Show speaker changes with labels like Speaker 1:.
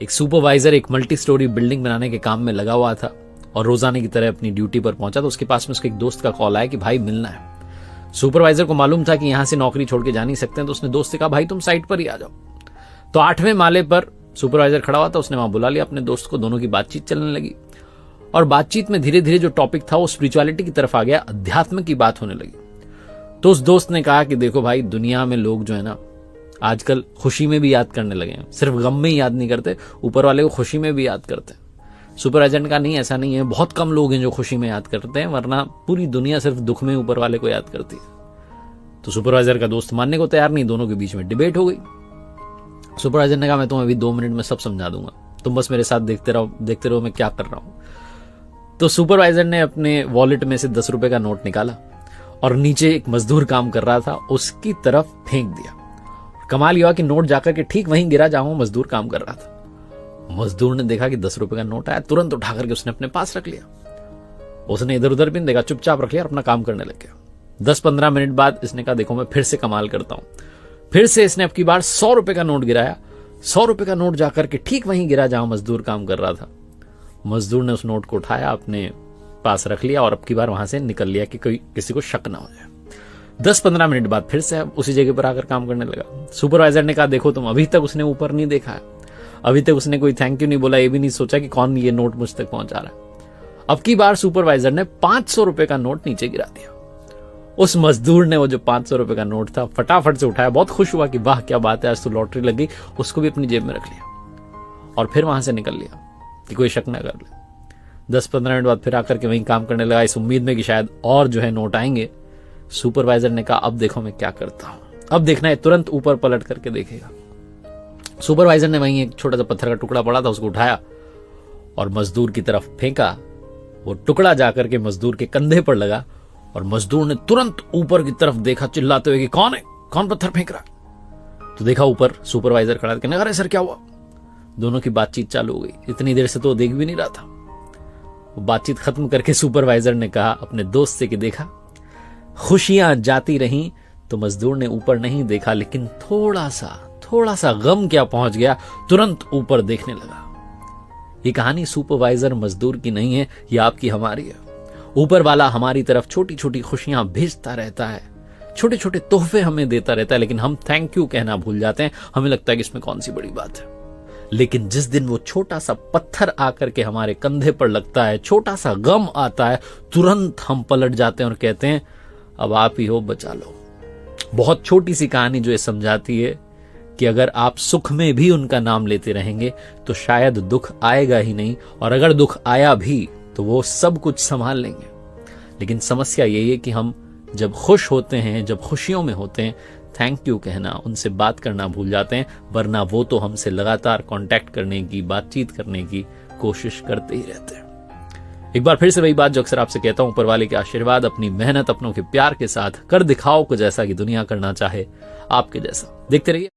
Speaker 1: एक सुपरवाइजर एक multi storey building बनाने के काम में लगा हुआ था और रोजाने की तरह अपनी ड्यूटी पर पहुंचा तो उसके पास में उसके एक दोस्त का कॉल आया कि भाई मिलना है। सुपरवाइजर को मालूम था कि यहां से नौकरी छोड़ के जा नहीं सकते हैं, तो उसने दोस्त से कहा भाई तुम साइट पर ही आ जाओ। तो 8वें माले पर सुपरवाइजर खड़ा हुआ था, उसने वहां बुला लिया अपने दोस्त को, दोनों की बातचीत चलने लगी और बातचीत में धीरे धीरे जो टॉपिक था वो स्पिरिचुअलिटी की तरफ आ गया, अध्यात्म की बात होने लगी। तो उस दोस्त ने कहा कि देखो भाई, दुनिया में लोग जो है ना आजकल खुशी में भी याद करने लगे हैं, सिर्फ गम में ही याद नहीं करते, ऊपर वाले को खुशी में भी याद करते हैं। सुपरवाइजर ने कहा नहीं ऐसा नहीं है, बहुत कम लोग हैं जो खुशी में याद करते हैं, वरना पूरी दुनिया सिर्फ दुख में ऊपर वाले को याद करती है। तो सुपरवाइजर का दोस्त मानने को तैयार नहीं, दोनों के बीच में डिबेट हो गई। सुपरवाइजर ने कहा मैं तुम्हें अभी 2 मिनट में सब समझा दूंगा, तुम बस मेरे साथ देखते रहो मैं क्या कर रहा हूं। तो सुपरवाइजर ने अपने वॉलेट में से 10 रुपए का नोट निकाला और नीचे एक मजदूर काम कर रहा था उसकी तरफ फेंक दिया। कमाल यह कि नोट जाकर के ठीक वहीं गिरा जहां वो मजदूर काम कर रहा था। मजदूर ने देखा कि 10 रुपए का नोट आया, तुरंत उठा करके उसने अपने पास रख लिया। उसने इधर उधर भी नहीं देखा, चुपचाप रख लिया और अपना काम करने लग गया। 10-15 मिनट बाद इसने कहा देखो मैं फिर से कमाल करता हूं। फिर से इसने अब की बार 100 रुपए का नोट गिराया। 100 रुपए का नोट जाकर के ठीक वहीं गिरा जहां मजदूर काम कर रहा था। मजदूर ने उस नोट को उठाया, अपने पास रख लिया और अब की बार वहां से निकल लिया कि कोई किसी को शक ना हो जाए। 10-15 मिनट बाद फिर से उसी जगह पर आकर काम करने लगा। सुपरवाइजर ने कहा देखो तुम, अभी तक उसने ऊपर नहीं देखा है, अभी तक उसने कोई थैंक यू नहीं बोला, ये भी नहीं सोचा कि कौन ये नोट मुझ तक पहुंचा रहा है। अब की बार सुपरवाइजर ने 500 रुपए का नोट नीचे गिरा दिया। उस मजदूर ने वो जो 500 रुपए का नोट था फटाफट से उठाया, बहुत खुश हुआ कि वाह क्या बात है, आज तो लॉटरी लग गई, उसको भी अपनी जेब में रख लिया और फिर वहां से निकल लिया कि कोई शक न कर ले। 10-15 मिनट बाद फिर आकर के वहीं काम करने लगा, इस उम्मीद में कि शायद और जो है नोट आएंगे। सुपरवाइजर ने कहा अब देखो मैं क्या करता हूं, अब देखना है, तुरंत ऊपर पलट करके देखेगा। सुपरवाइजर ने वहीं एक छोटा सा पत्थर का टुकड़ा पड़ा था, उसको उठाया और मजदूर की तरफ फेंका। वो टुकड़ा जाकर के मजदूर के कंधे पर लगा और मजदूर ने तुरंत ऊपर की तरफ देखा, चिल्लाते हुए कि कौन है, कौन पत्थर फेंक रहा है। तो देखा ऊपर सुपरवाइजर खड़ा, कहने अरे सर क्या हुआ। दोनों की बातचीत चालू हो गई। इतनी देर से तो देख भी नहीं रहा था। वो बातचीत खत्म करके सुपरवाइजर ने कहा अपने दोस्त से कि देखा, खुशियां जाती रहीं तो मजदूर ने ऊपर नहीं देखा, लेकिन थोड़ा सा गम क्या पहुंच गया, तुरंत ऊपर देखने लगा। ये कहानी सुपरवाइजर मजदूर की नहीं है, ये आपकी हमारी है। ऊपर वाला हमारी तरफ छोटी छोटी खुशियां भेजता रहता है, छोटे छोटे तोहफे हमें देता रहता है, लेकिन हम थैंक यू कहना भूल जाते हैं। हमें लगता है कि इसमें कौन सी बड़ी बात है। लेकिन जिस दिन वो छोटा सा पत्थर आकर के हमारे कंधे पर लगता है, छोटा सा गम आता है, तुरंत हम पलट जाते हैं और कहते हैं अब आप ही हो, बचा लो। बहुत छोटी सी कहानी जो ये समझाती है कि अगर आप सुख में भी उनका नाम लेते रहेंगे तो शायद दुख आएगा ही नहीं, और अगर दुख आया भी तो वो सब कुछ संभाल लेंगे। लेकिन समस्या यही है कि हम जब खुश होते हैं, जब खुशियों में होते हैं, थैंक यू कहना, उनसे बात करना भूल जाते हैं, वरना वो तो हमसे लगातार कांटेक्ट करने की, बातचीत करने की कोशिश करते ही रहते हैं। एक बार फिर से वही बात जो अक्सर आपसे कहता हूं, ऊपर वाले के आशीर्वाद, अपनी मेहनत, अपनों के प्यार के साथ कर दिखाओ कुछ ऐसा कि दुनिया करना चाहे आपके जैसा। देखते रहिए।